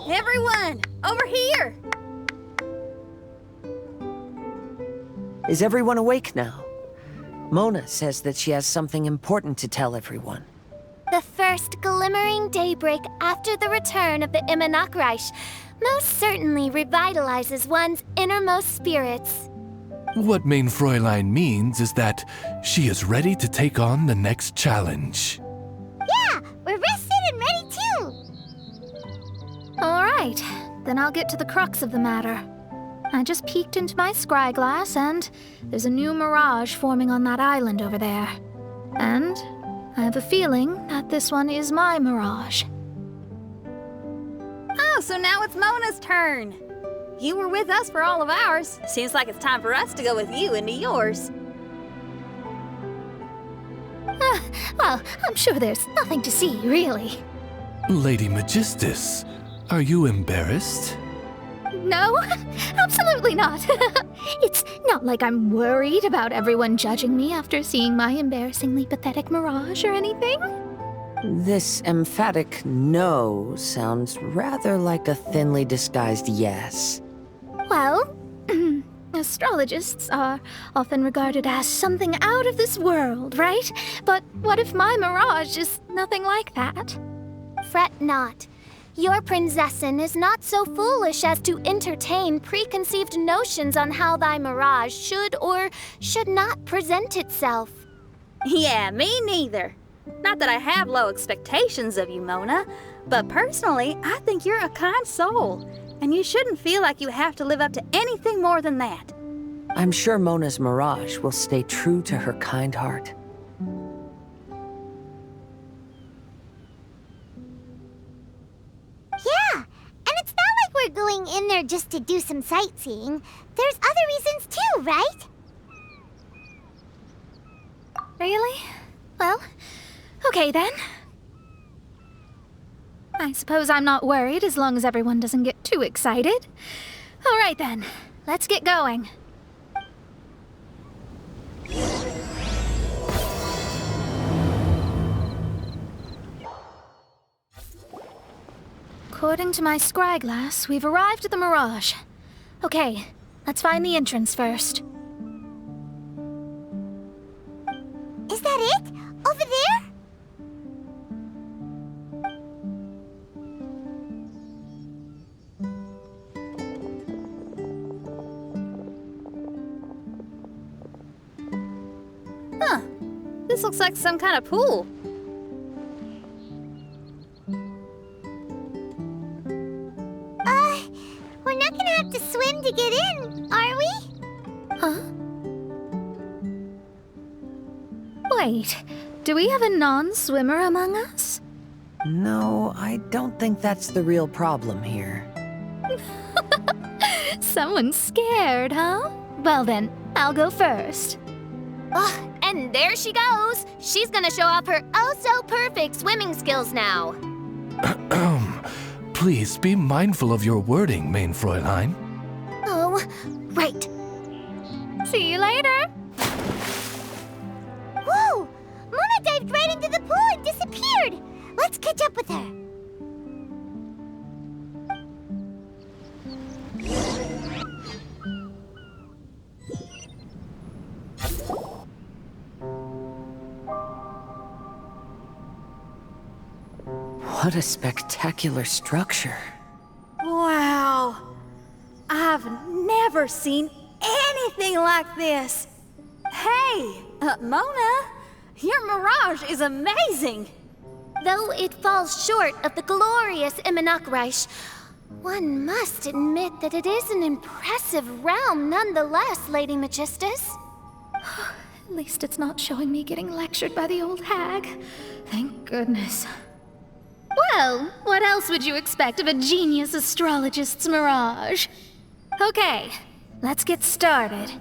Everyone, over here! Is everyone awake now? Mona says that she has something important to tell everyone. The first glimmering daybreak after the return of the Immanakreich most certainly revitalizes one's innermost spirits. What Main Fräulein means is that she is ready to take on the next challenge. Yeah, we're rested and ready too! Alright, then I'll get to the crux of the matter. I just peeked into my scry glass and there's a new mirage forming on that island over there. And I have a feeling that this one is my mirage. Oh, so now it's Mona's turn. You were with us for all of ours. Seems like it's time for us to go with you into yours. Well, I'm sure there's nothing to see, really. Lady Magistus, are you embarrassed? No, absolutely not. It's not like I'm worried about everyone judging me after seeing my embarrassingly pathetic mirage or anything. This emphatic no sounds rather like a thinly disguised yes. Well, astrologists are often regarded as something out of this world, right? But what if my mirage is nothing like that? Fret not. Your prinzessin is not so foolish as to entertain preconceived notions on how thy mirage should or should not present itself. Yeah, me neither. Not that I have low expectations of you, Mona, but personally, I think you're a kind soul, and you shouldn't feel like you have to live up to anything more than that. I'm sure Mona's mirage will stay true to her kind heart. Yeah, and it's not like we're going in there just to do some sightseeing. There's other reasons too, right? Really? Well, okay then. I suppose I'm not worried as long as everyone doesn't get too excited. All right then, let's get going. According to my scry glass, we've arrived at the mirage. Okay, let's find the entrance first. Is that it? Over there? Huh. This looks like some kind of pool. We're not gonna have to swim to get in, are we? Huh? Wait, do we have a non-swimmer among us? No, I don't think that's the real problem here. Someone's scared, huh? Well then, I'll go first. Oh, and there she goes. She's gonna show off her oh-so-perfect swimming skills now. Please be mindful of your wording, Main Fräulein. Oh, right. See you later. Whoa! Mona dived right into the pool and disappeared! Let's catch up with her. What a spectacular structure. Wow. I've never seen anything like this. Hey, Mona, your mirage is amazing. Though it falls short of the glorious Immanakreich, one must admit that it is an impressive realm nonetheless, Lady Magistus. At least it's not showing me getting lectured by the old hag. Thank goodness. Well, what else would you expect of a genius astrologist's mirage? Okay, let's get started.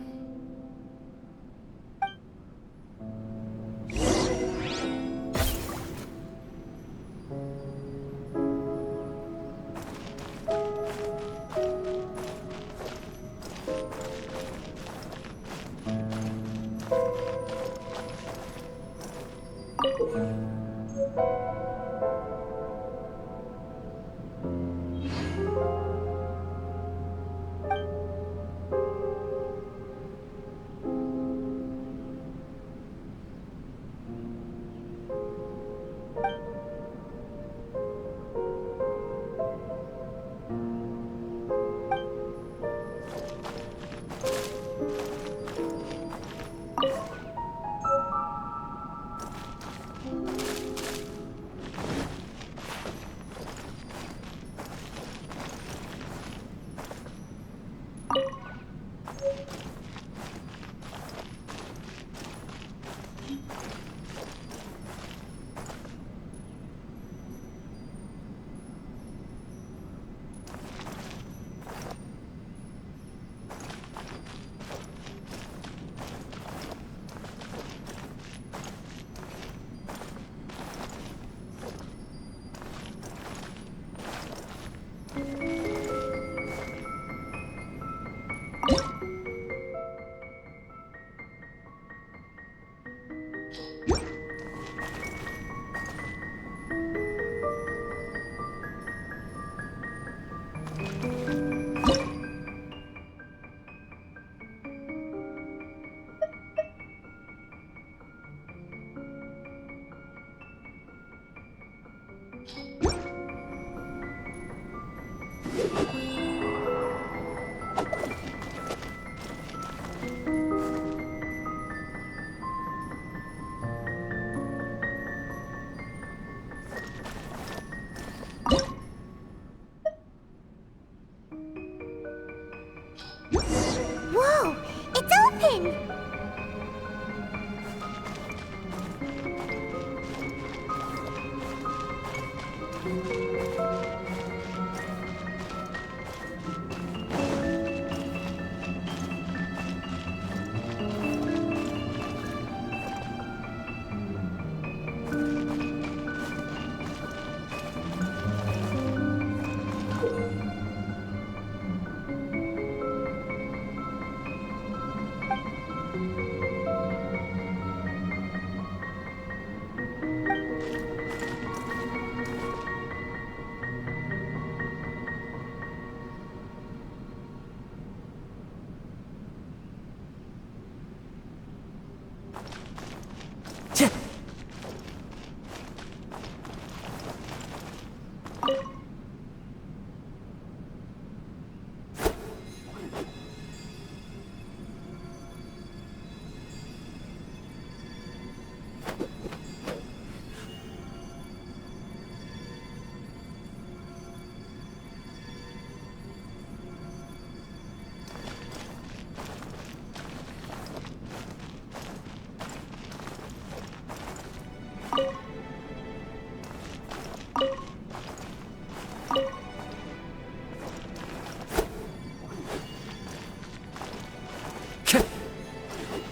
Whoa! It's open!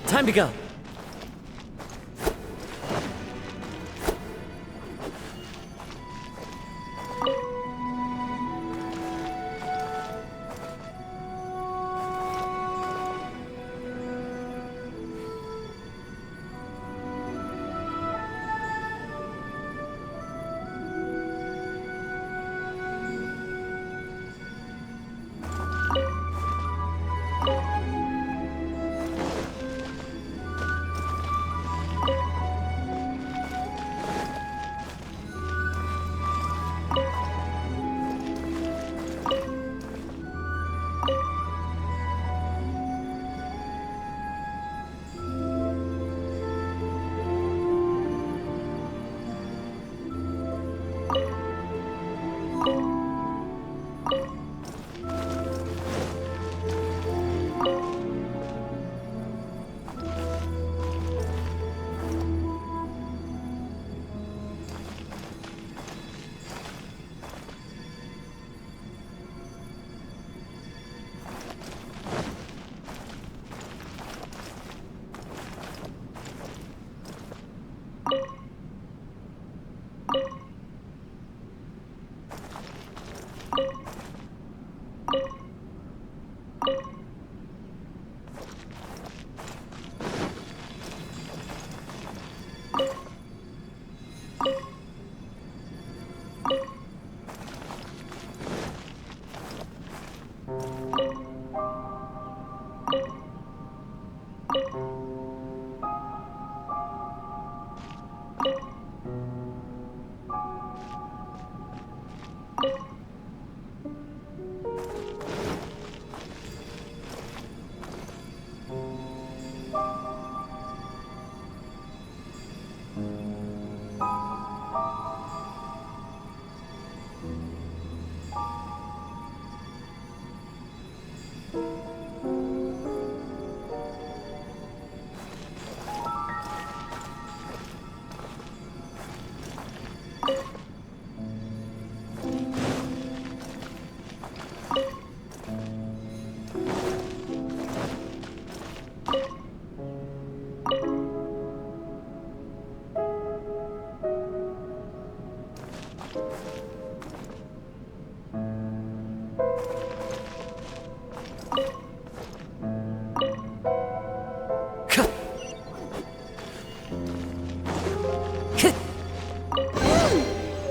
Time to go.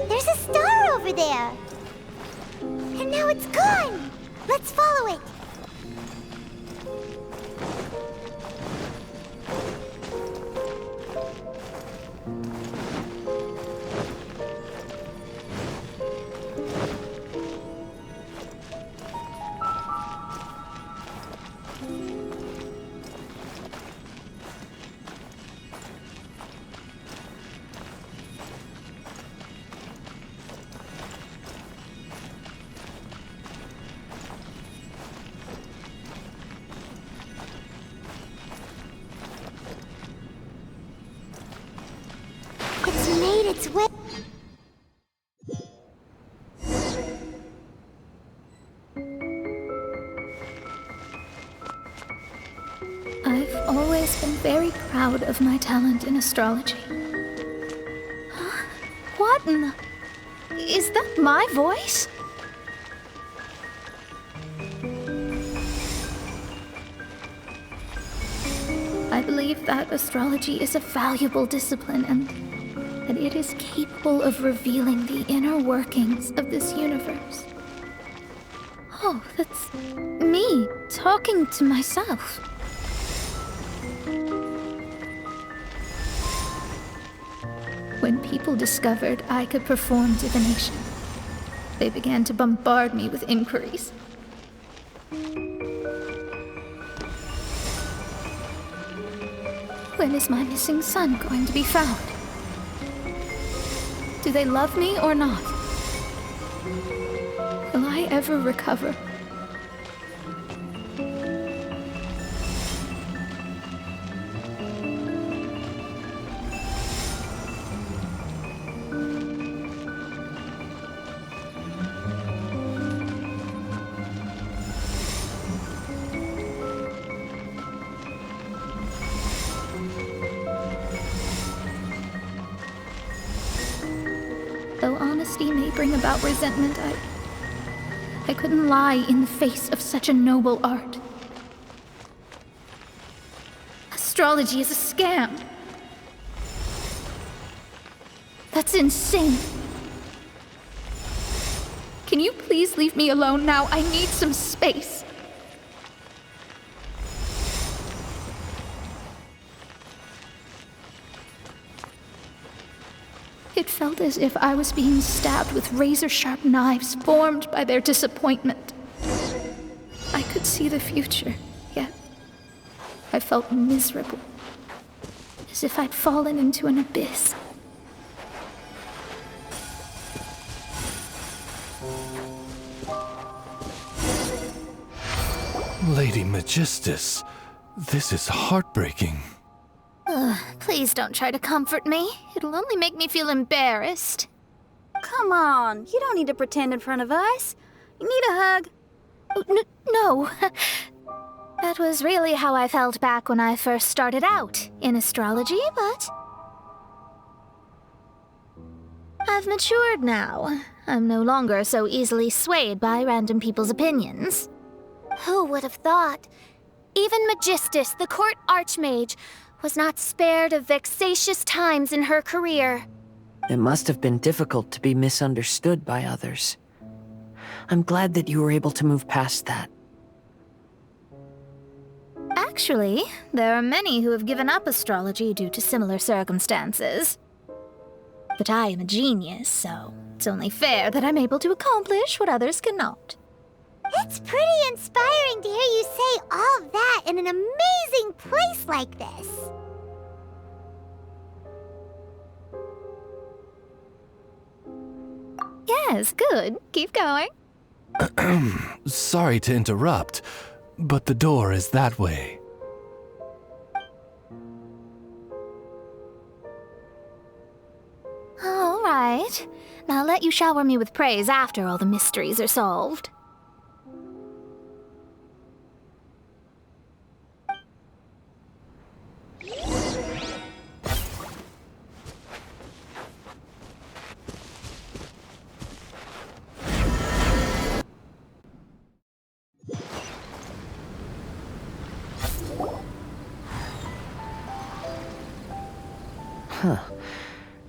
There's a star over there. And now it's gone. Let's follow it. always been very proud of my talent in astrology. Huh? What in the... Is that my voice? I believe that astrology is a valuable discipline and that it is capable of revealing the inner workings of this universe. Oh, that's me talking to myself. When people discovered I could perform divination, they began to bombard me with inquiries. When is my missing son going to be found? Do they love me or not? Will I ever recover? Though honesty may bring about resentment, I couldn't lie in the face of such a noble art. Astrology is a scam. That's insane. Can you please leave me alone now? I need some space. It felt as if I was being stabbed with razor-sharp knives formed by their disappointment. I could see the future, yet I felt miserable, as if I'd fallen into an abyss. Lady Magistus, this is heartbreaking. Please don't try to comfort me. It'll only make me feel embarrassed. Come on, you don't need to pretend in front of us. You need a hug. No. That was really how I felt back when I first started out in astrology, but... I've matured now. I'm no longer so easily swayed by random people's opinions. Who would have thought? Even Magistus, the court archmage, was not spared of vexatious times in her career. It must have been difficult to be misunderstood by others. I'm glad that you were able to move past that. Actually, there are many who have given up astrology due to similar circumstances. But I am a genius, so it's only fair that I'm able to accomplish what others cannot. It's pretty inspiring to hear you say all that in an amazing place like this. Yes, good. Keep going. Sorry to interrupt, but the door is that way. All right. Now I'll let you shower me with praise after all the mysteries are solved.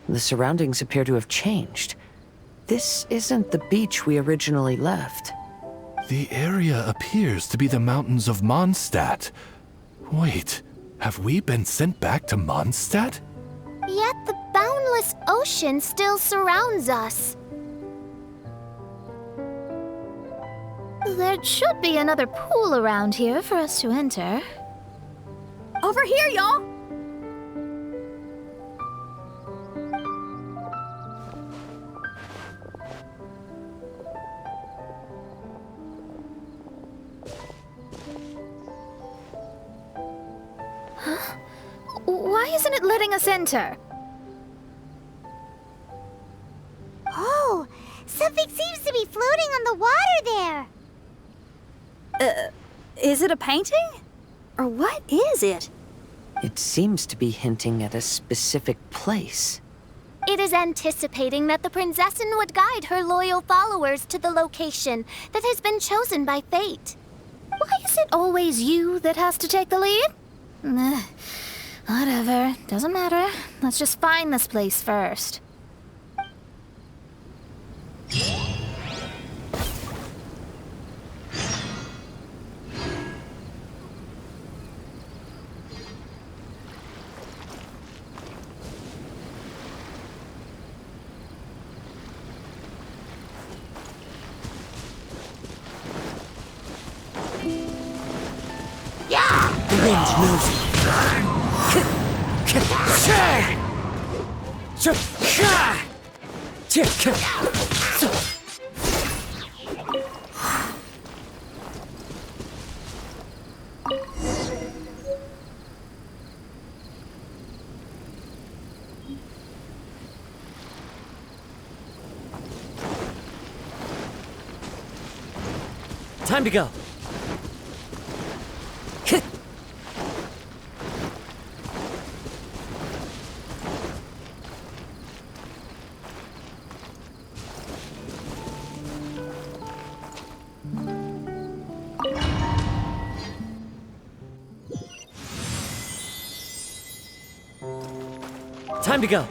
The surroundings appear to have changed. This isn't the beach we originally left. The area appears to be the mountains of Mondstadt. Wait, have we been sent back to Mondstadt? Yet the boundless ocean still surrounds us. There should be another pool around here for us to enter. Over here, y'all! Why isn't it letting us enter? Oh, something seems to be floating on the water there. Is it a painting? Or what is it? It seems to be hinting at a specific place. It is anticipating that the Prinzessin would guide her loyal followers to the location that has been chosen by fate. Why is it always you that has to take the lead? Whatever, doesn't matter. Let's just find this place first. The wind knows it. Time to go. Time to go.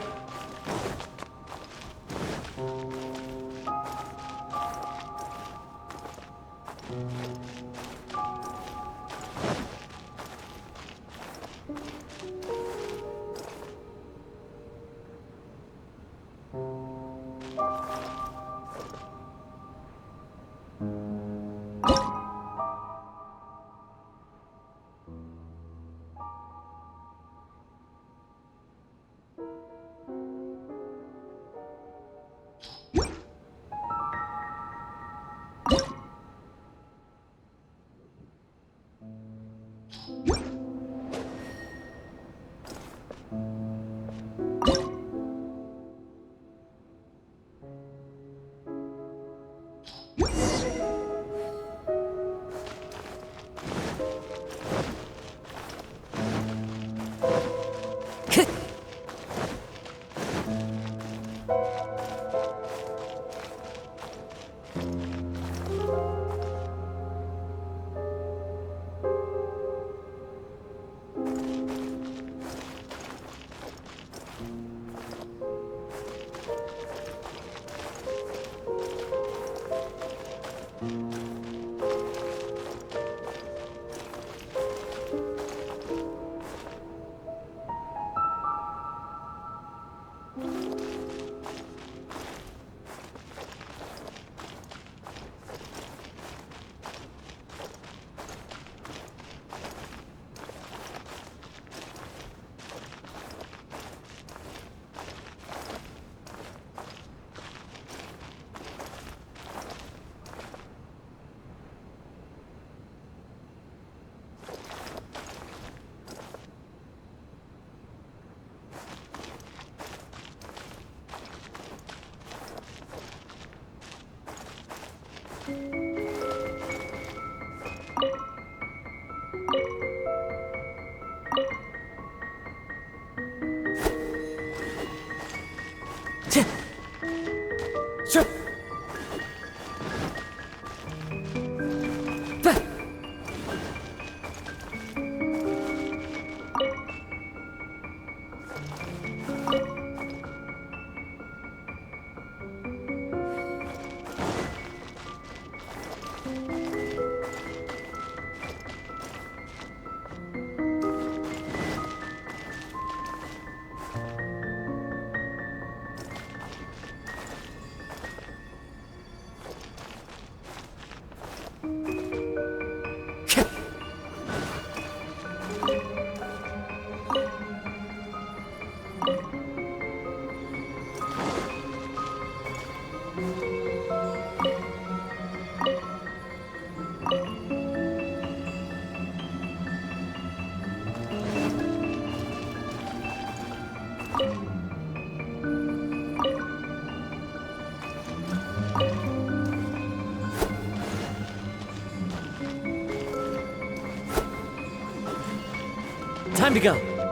Time to go.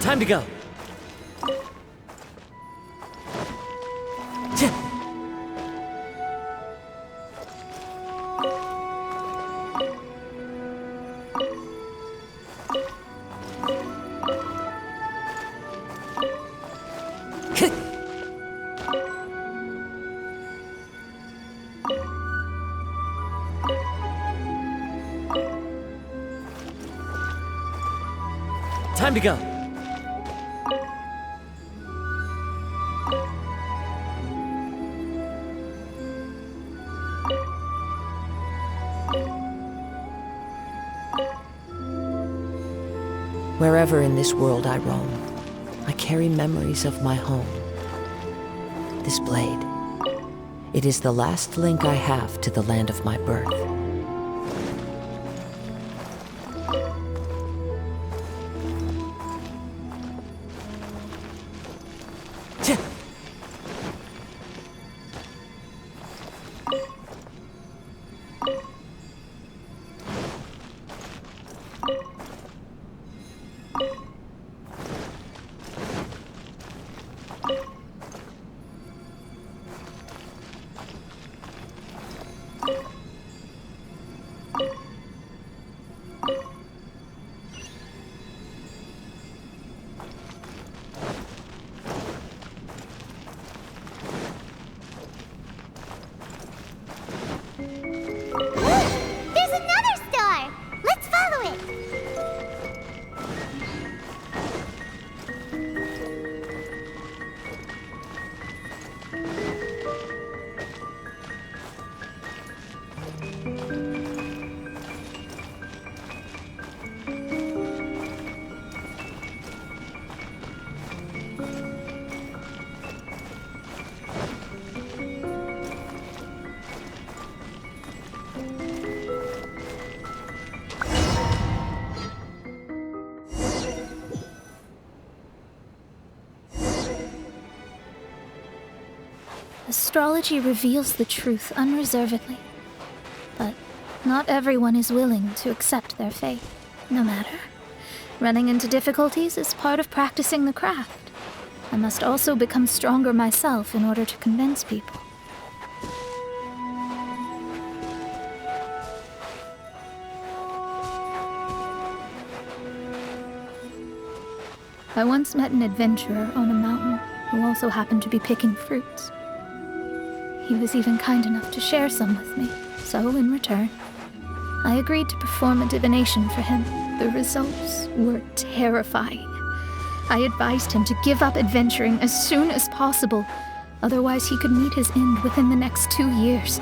Time to go. Time to go. Wherever in this world I roam, I carry memories of my home. This blade, it is the last link I have to the land of my birth. There's another star! Let's follow it! Astrology reveals the truth unreservedly, but not everyone is willing to accept their fate, no matter. Running into difficulties is part of practicing the craft. I must also become stronger myself in order to convince people. I once met an adventurer on a mountain who also happened to be picking fruits. He was even kind enough to share some with me, so in return, I agreed to perform a divination for him. The results were terrifying. I advised him to give up adventuring as soon as possible, otherwise he could meet his end within the next 2 years.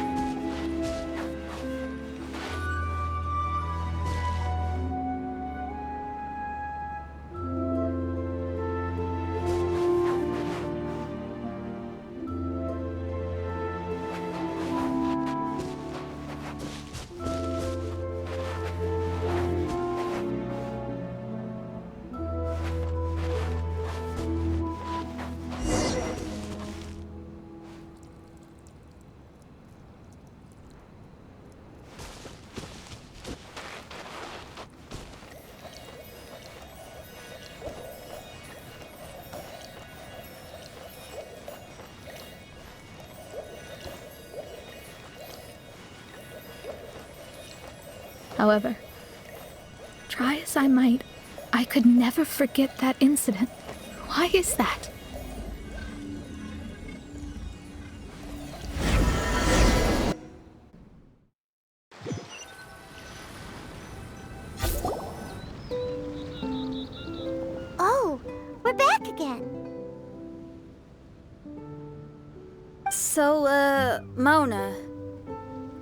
However, try as I might, I could never forget that incident. Why is that? Oh, we're back again. So, Mona,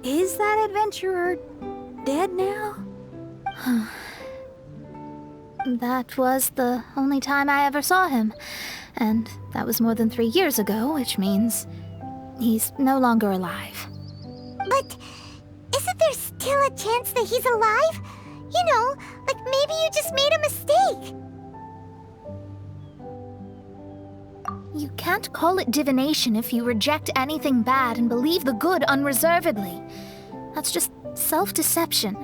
is that adventurer dead now? That was the only time I ever saw him, and that was more than 3 years ago, which means he's no longer alive. But isn't there still a chance that he's alive? You know, like maybe you just made a mistake. You can't call it divination if you reject anything bad and believe the good unreservedly. That's just self-deception.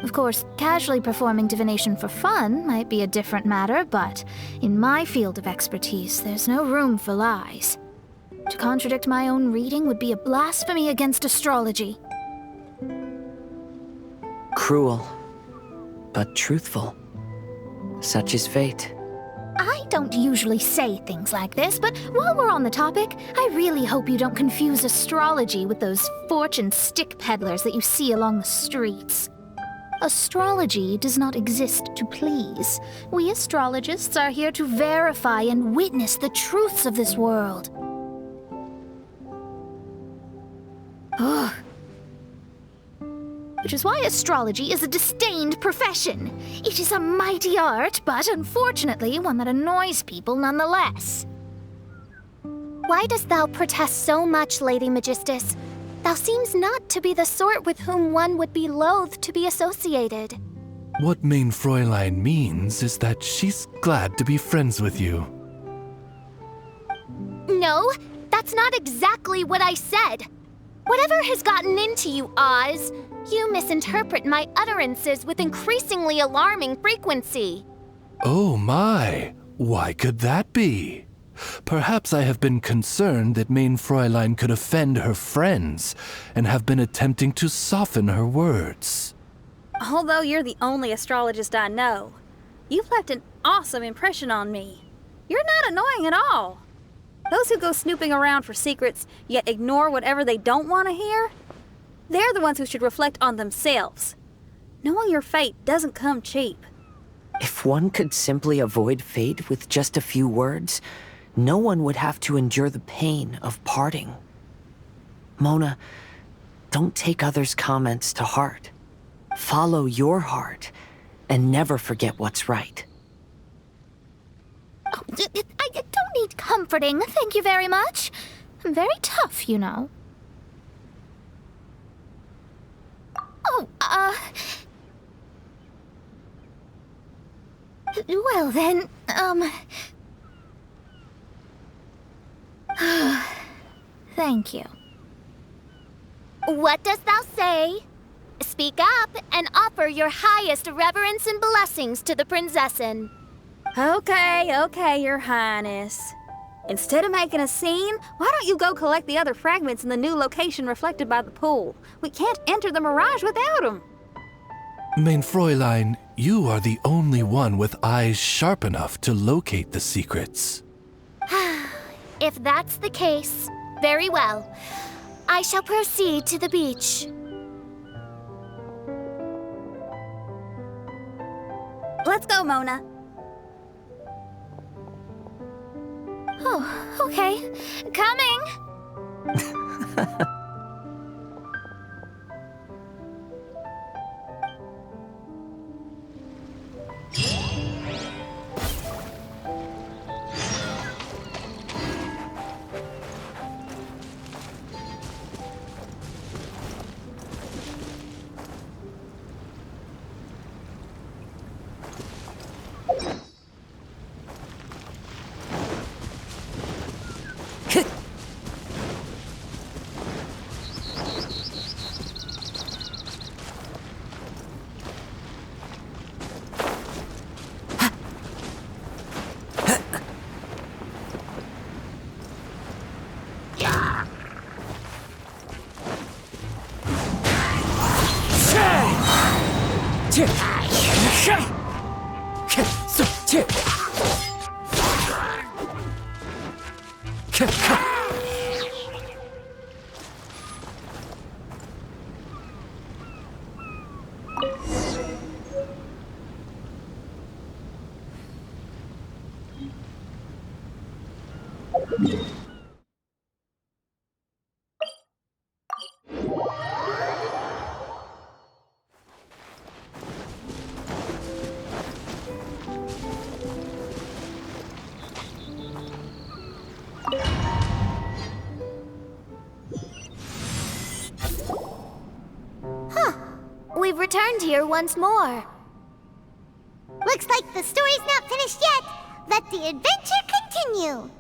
Of course, casually performing divination for fun might be a different matter, but in my field of expertise, there's no room for lies. To contradict my own reading would be a blasphemy against astrology. Cruel, but truthful. Such is fate. I don't usually say things like this, but while we're on the topic, I really hope you don't confuse astrology with those fortune stick peddlers that you see along the streets. Astrology does not exist to please. We astrologists are here to verify and witness the truths of this world. Ugh. Which is why astrology is a disdained profession. It is a mighty art, but unfortunately one that annoys people nonetheless. Why dost thou protest so much, Lady Magistus? Thou seems not to be the sort with whom one would be loath to be associated. What Mein Fräulein means is that she's glad to be friends with you. No, that's not exactly what I said. Whatever has gotten into you, Oz, you misinterpret my utterances with increasingly alarming frequency. Oh my, why could that be? Perhaps I have been concerned that Mein Fräulein could offend her friends and have been attempting to soften her words. Although you're the only astrologist I know, you've left an awesome impression on me. You're not annoying at all. Those who go snooping around for secrets, yet ignore whatever they don't want to hear, they're the ones who should reflect on themselves. Knowing your fate doesn't come cheap. If one could simply avoid fate with just a few words, no one would have to endure the pain of parting. Mona, don't take others' comments to heart. Follow your heart, and never forget what's right. Oh, I don't need comforting, thank you very much. I'm very tough, you know. Oh, well then, thank you. What dost thou say? Speak up and offer your highest reverence and blessings to the Prinzessin. Okay, Your Highness. Instead of making a scene, why don't you go collect the other fragments in the new location reflected by the pool? We can't enter the mirage without them. Mein Fräulein, you are the only one with eyes sharp enough to locate the secrets. If that's the case, very well. I shall proceed to the beach. Let's go, Mona. Oh, okay. Coming! We've returned here once more. Looks like the story's not finished yet. Let the adventure continue.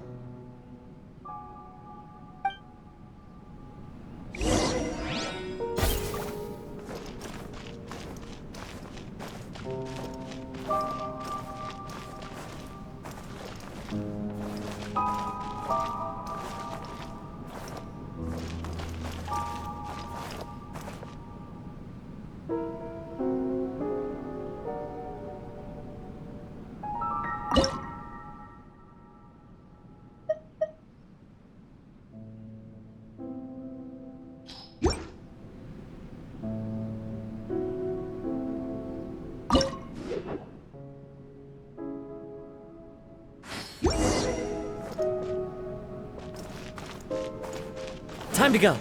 Time to go.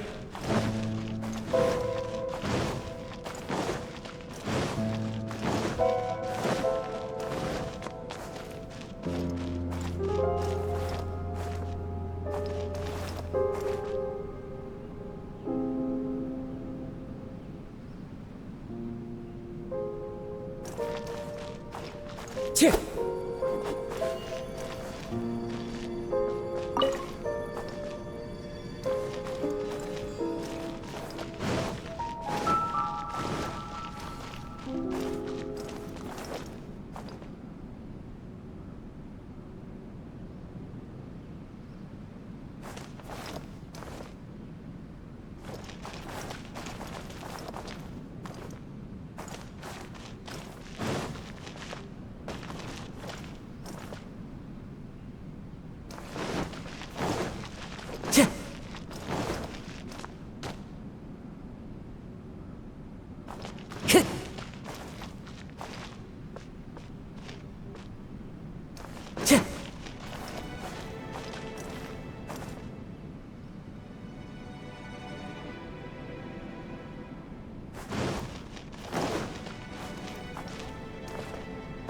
Cheer.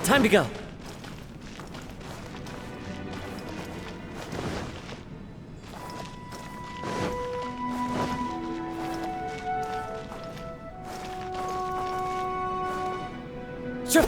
Time to go. Sure.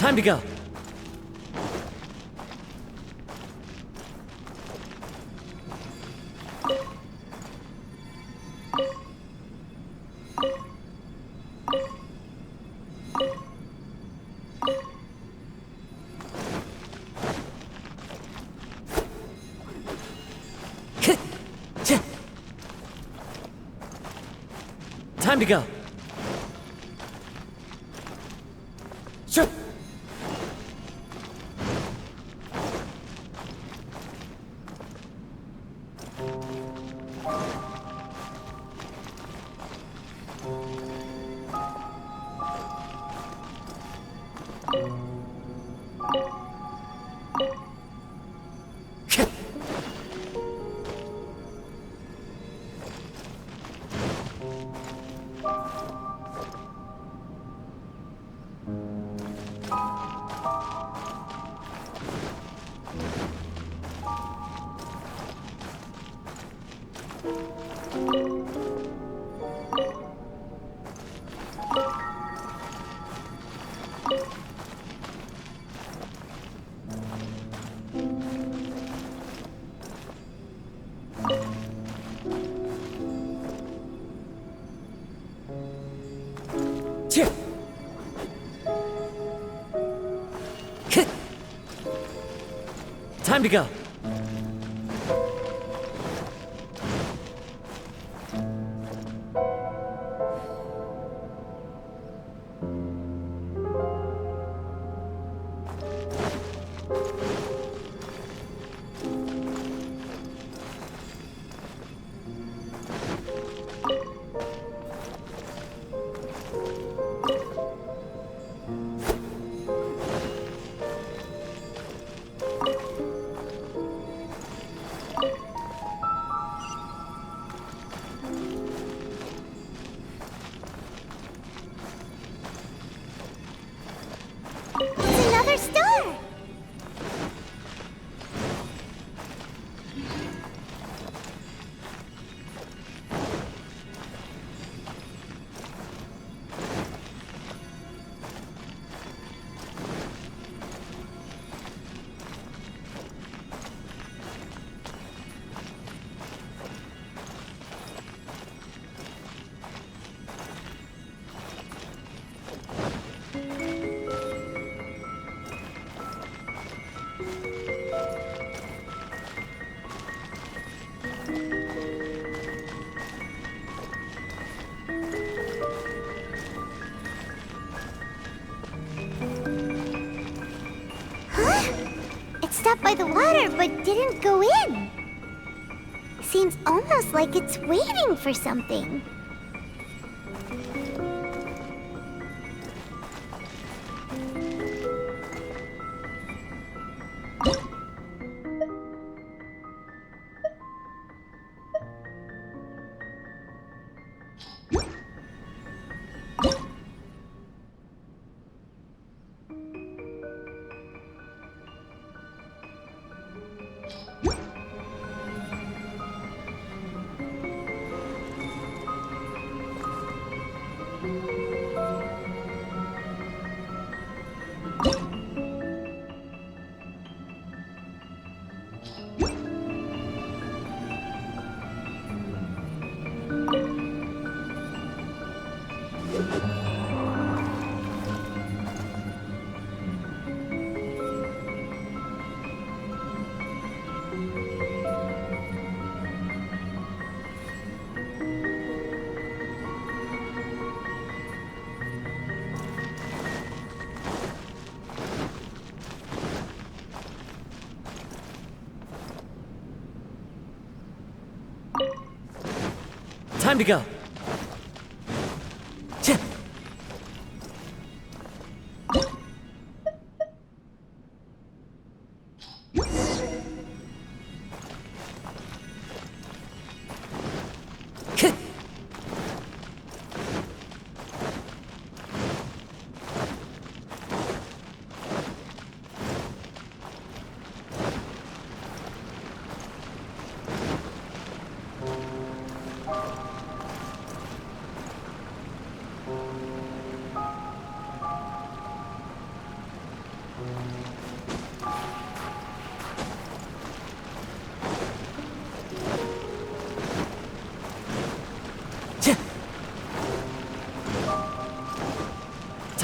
Time to go. Time to go. Sure. Time to go. It's another star! It stopped by the water, but didn't go in. Seems almost like it's waiting for something. Time to go.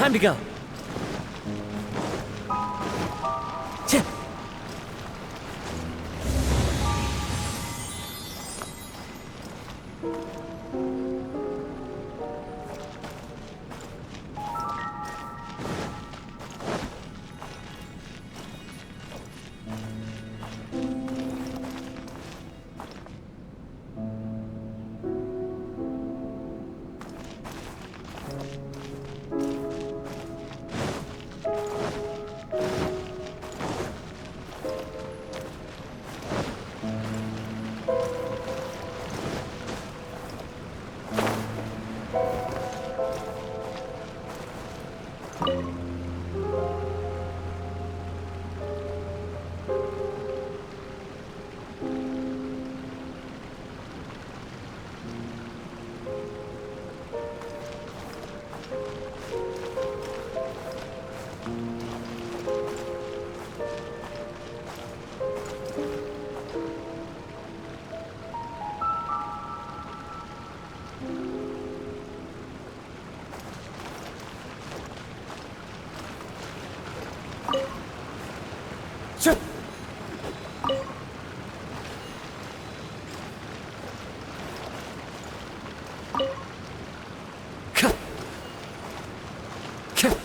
Time to go. Chip. Chip.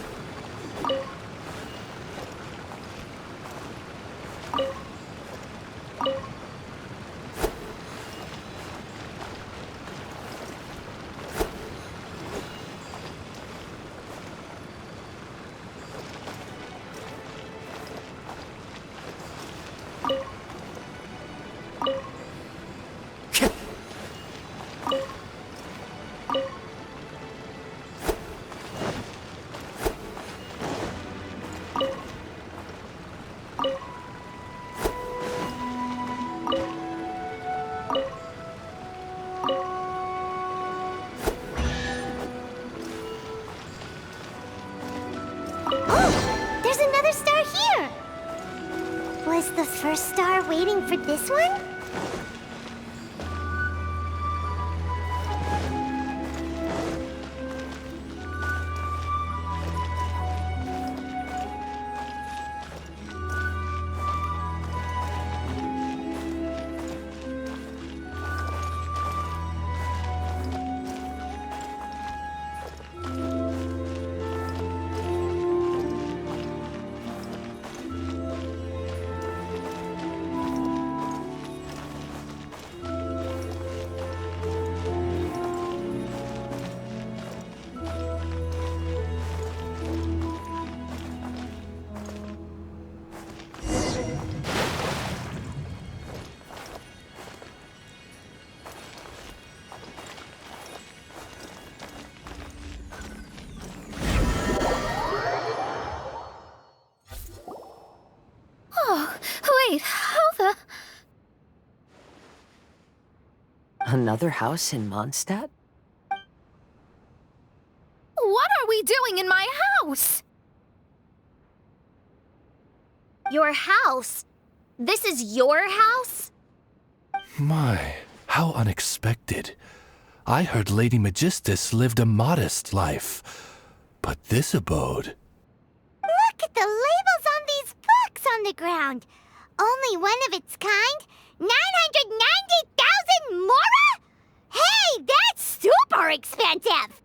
There's another star here! Was the first star waiting for this one? Wait, how the... Another house in Mondstadt? What are we doing in my house? Your house? This is your house? My, how unexpected. I heard Lady Magistus lived a modest life, but this abode... Look at the labels on these books on the ground. Only one of its kind? 990,000 mora? Hey, that's super expensive!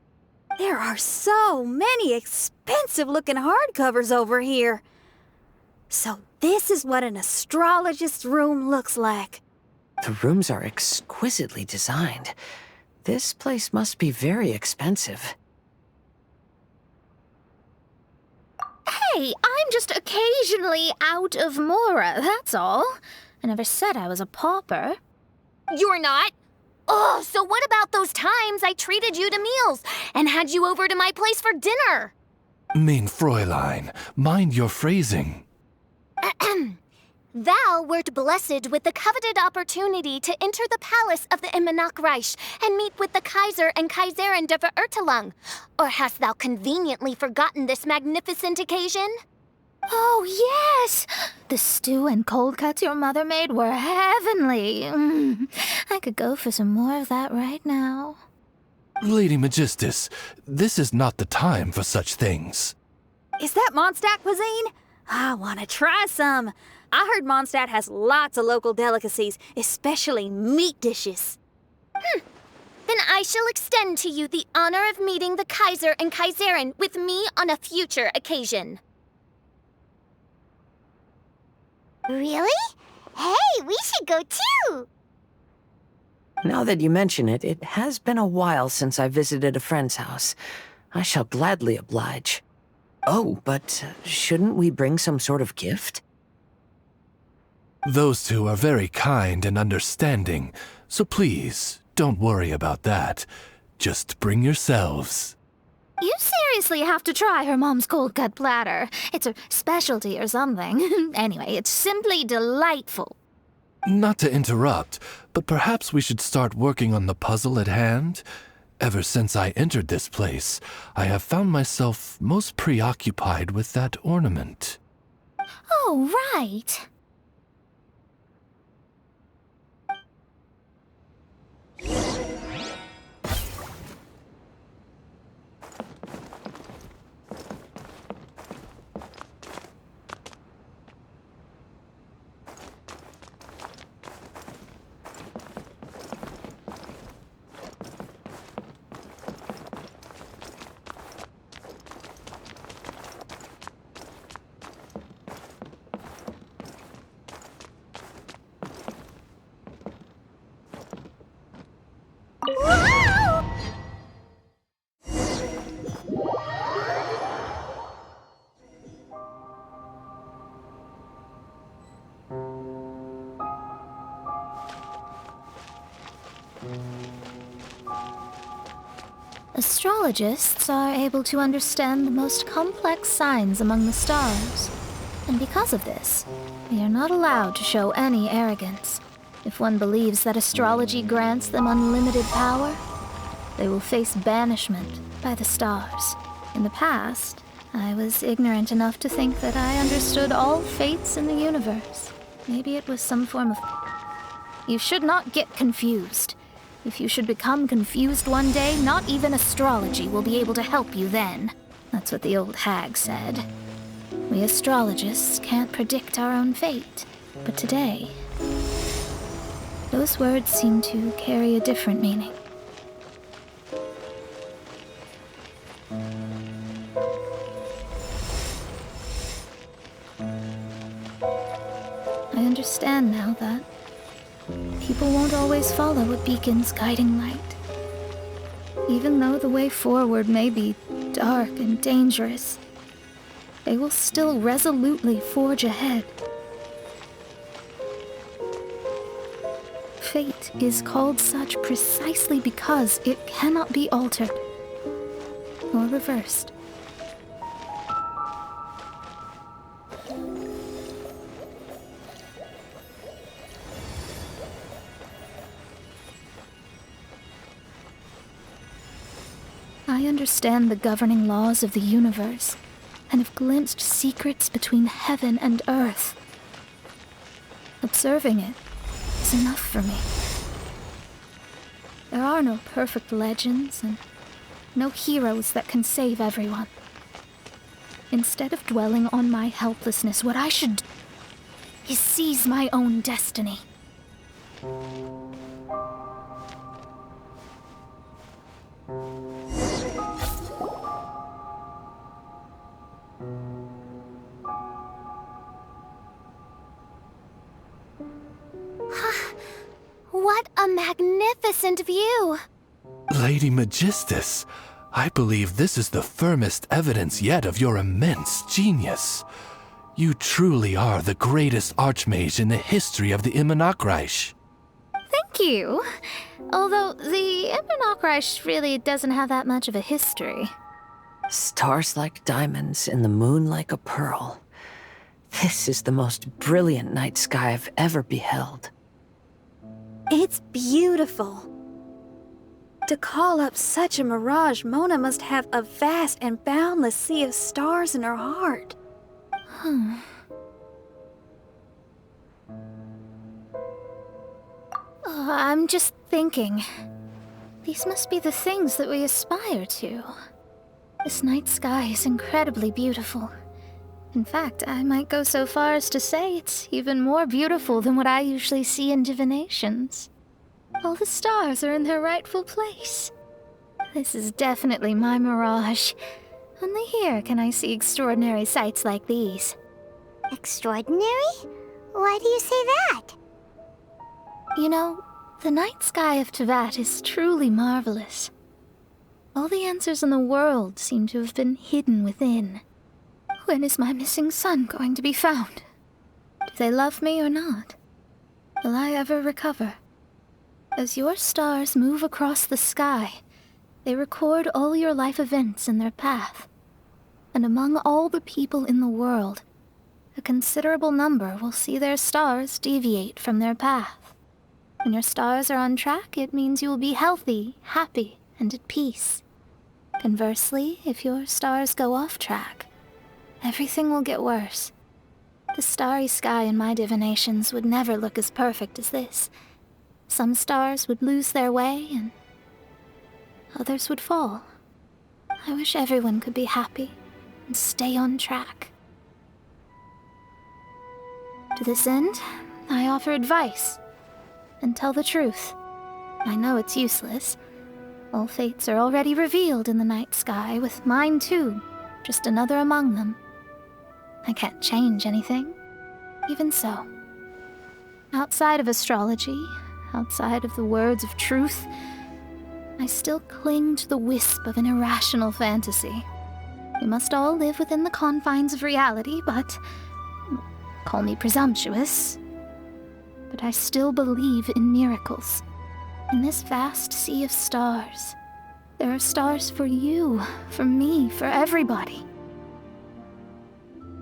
There are so many expensive-looking hardcovers over here. So this is what an astrologist's room looks like. The rooms are exquisitely designed. This place must be very expensive. Hey, I'm just occasionally out of mora, that's all. I never said I was a pauper. You're not? Oh, so what about those times I treated you to meals and had you over to my place for dinner? Mein Fräulein, mind your phrasing. Thou wert blessed with the coveted opportunity to enter the palace of the Immenach Reich and meet with the Kaiser and Kaiserin der Verurteilung. Or hast thou conveniently forgotten this magnificent occasion? Oh, yes! The stew and cold cuts your mother made were heavenly. I could go for some more of that right now. Lady Magistus, this is not the time for such things. Is that Mondstadt cuisine? I want to try some. I heard Mondstadt has lots of local delicacies, especially meat dishes. Then I shall extend to you the honor of meeting the Kaiser and Kaiserin with me on a future occasion. Really? Hey, we should go too! Now that you mention it, it has been a while since I visited a friend's house. I shall gladly oblige. Oh, but shouldn't we bring some sort of gift? Those two are very kind and understanding, so please, don't worry about that. Just bring yourselves. You seriously have to try her mom's cold cut platter. It's a specialty or something. Anyway, it's simply delightful. Not to interrupt, but perhaps we should start working on the puzzle at hand? Ever since I entered this place, I have found myself most preoccupied with that ornament. Oh, right. Astrologists are able to understand the most complex signs among the stars. And because of this, they are not allowed to show any arrogance. If one believes that astrology grants them unlimited power, they will face banishment by the stars. In the past, I was ignorant enough to think that I understood all fates in the universe. Maybe it was some form of... You should not get confused. If you should become confused one day, not even astrology will be able to help you then. That's what the old hag said. We astrologists can't predict our own fate. But today, those words seem to carry a different meaning. I understand now that people won't always follow a beacon's guiding light. Even though the way forward may be dark and dangerous, they will still resolutely forge ahead. Fate is called such precisely because it cannot be altered or reversed. I understand the governing laws of the universe, and have glimpsed secrets between heaven and earth. Observing it is enough for me. There are no perfect legends, and no heroes that can save everyone. Instead of dwelling on my helplessness, what I should do is seize my own destiny. What a magnificent view! Lady Magistus, I believe this is the firmest evidence yet of your immense genius. You truly are the greatest archmage in the history of the Immonakreich. Thank you. Although the Immonakreich really doesn't have that much of a history. Stars like diamonds and the moon like a pearl. This is the most brilliant night sky I've ever beheld. It's beautiful. To call up such a mirage, Mona must have a vast and boundless sea of stars in her heart. I'm just thinking. These must be the things that we aspire to. This night sky is incredibly beautiful. In fact, I might go so far as to say it's even more beautiful than what I usually see in divinations. All the stars are in their rightful place. This is definitely my mirage. Only here can I see extraordinary sights like these. Extraordinary? Why do you say that? You know, the night sky of Tevat is truly marvelous. All the answers in the world seem to have been hidden within. When is my missing son going to be found? Do they love me or not? Will I ever recover? As your stars move across the sky, they record all your life events in their path. And among all the people in the world, a considerable number will see their stars deviate from their path. When your stars are on track, it means you will be healthy, happy, and at peace. Conversely, if your stars go off track, everything will get worse. The starry sky in my divinations would never look as perfect as this. Some stars would lose their way, and others would fall. I wish everyone could be happy and stay on track. To this end, I offer advice and tell the truth. I know it's useless. All fates are already revealed in the night sky, with mine too, just another among them. I can't change anything. Even so, outside of astrology, outside of the words of truth, I still cling to the wisp of an irrational fantasy. We must all live within the confines of reality, but call me presumptuous, but I still believe in miracles. In this vast sea of stars, there are stars for you, for me, for everybody.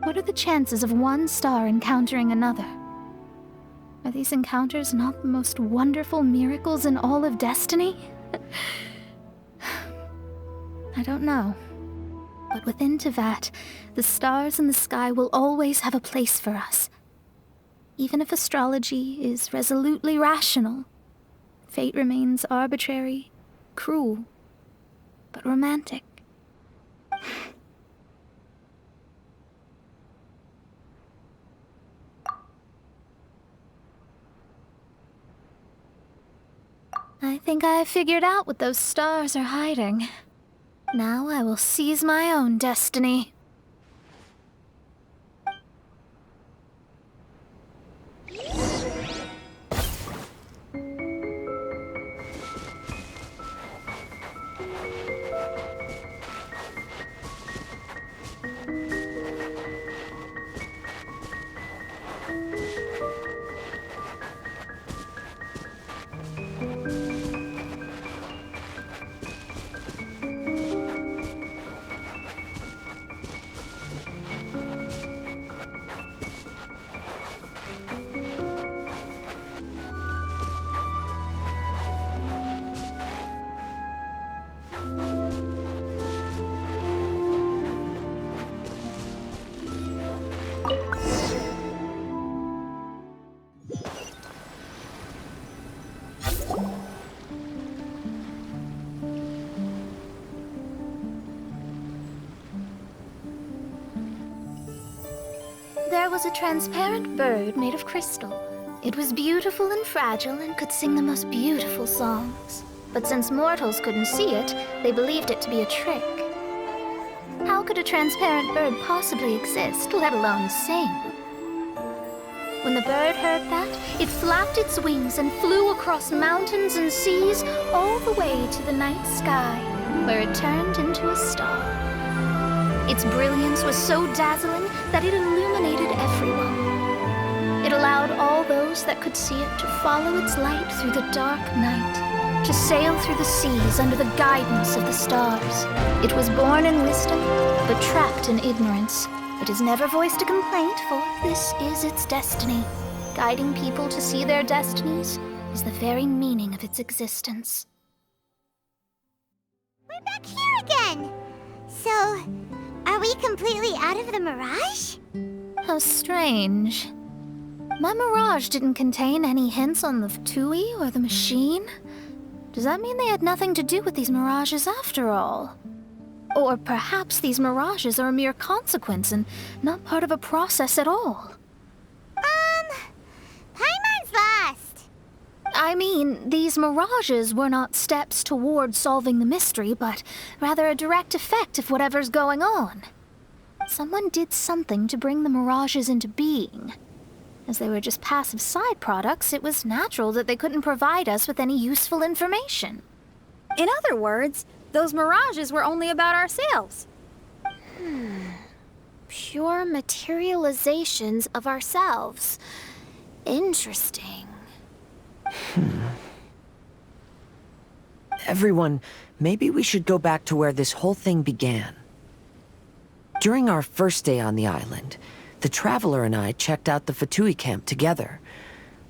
What are the chances of one star encountering another? Are these encounters not the most wonderful miracles in all of destiny? I don't know. But within Tevat, the stars in the sky will always have a place for us. Even if astrology is resolutely rational, fate remains arbitrary, cruel, but romantic. I think I have figured out what those stars are hiding. Now I will seize my own destiny. There was a transparent bird made of crystal. It was beautiful and fragile and could sing the most beautiful songs. But since mortals couldn't see it, they believed it to be a trick. How could a transparent bird possibly exist, let alone sing? When the bird heard that, it flapped its wings and flew across mountains and seas all the way to the night sky, where it turned into a star. Its brilliance was so dazzling that it illuminated everyone. It allowed all those that could see it to follow its light through the dark night, to sail through the seas under the guidance of the stars. It was born in wisdom, but trapped in ignorance. It has never voiced a complaint, for this is its destiny. Guiding people to see their destinies is the very meaning of its existence. We're back here again! So, are we completely out of the mirage? How strange. My mirage didn't contain any hints on the Tui or the machine. Does that mean they had nothing to do with these mirages after all? Or perhaps these mirages are a mere consequence and not part of a process at all? Paimon's lost. I mean, these mirages were not steps towards solving the mystery, but rather a direct effect of whatever's going on. Someone did something to bring the mirages into being. As they were just passive side products, it was natural that they couldn't provide us with any useful information. In other words, those mirages were only about ourselves. Pure materializations of ourselves. Interesting. Everyone, maybe we should go back to where this whole thing began. During our first day on the island, the Traveler and I checked out the Fatui camp together.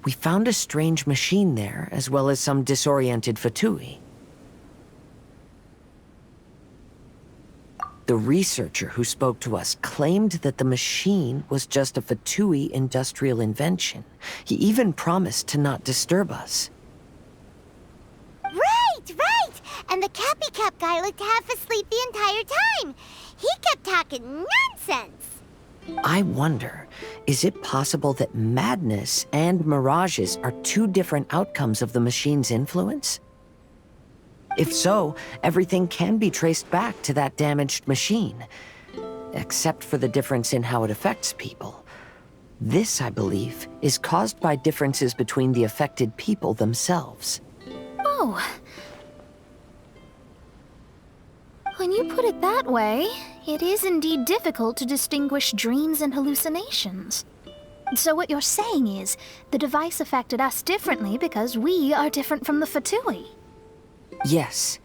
We found a strange machine there, as well as some disoriented Fatui. The researcher who spoke to us claimed that the machine was just a Fatui industrial invention. He even promised to not disturb us. Right! And the Cappy Cap guy looked half asleep the entire time. He kept talking nonsense. I wonder, is it possible that madness and mirages are two different outcomes of the machine's influence? If so, everything can be traced back to that damaged machine, except for the difference in how it affects people. This, I believe, is caused by differences between the affected people themselves. Oh. When you put it that way, it is indeed difficult to distinguish dreams and hallucinations. So what you're saying is, the device affected us differently because we are different from the Fatui. Yes,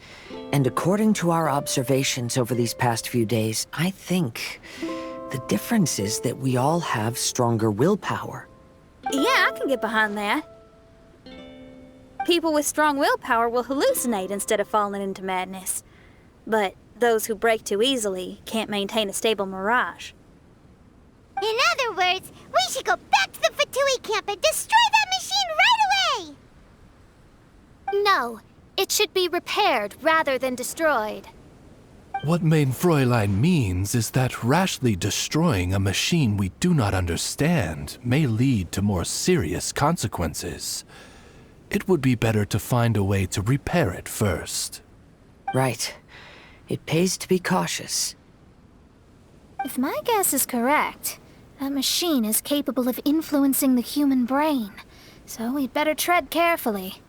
and according to our observations over these past few days, I think the difference is that we all have stronger willpower. Yeah, I can get behind that. People with strong willpower will hallucinate instead of falling into madness. But those who break too easily can't maintain a stable mirage. In other words, we should go back to the Fatui camp and destroy that machine right away! No, it should be repaired rather than destroyed. What mein Fräulein means is that rashly destroying a machine we do not understand may lead to more serious consequences. It would be better to find a way to repair it first. Right. It pays to be cautious. If my guess is correct, that machine is capable of influencing the human brain, so we'd better tread carefully.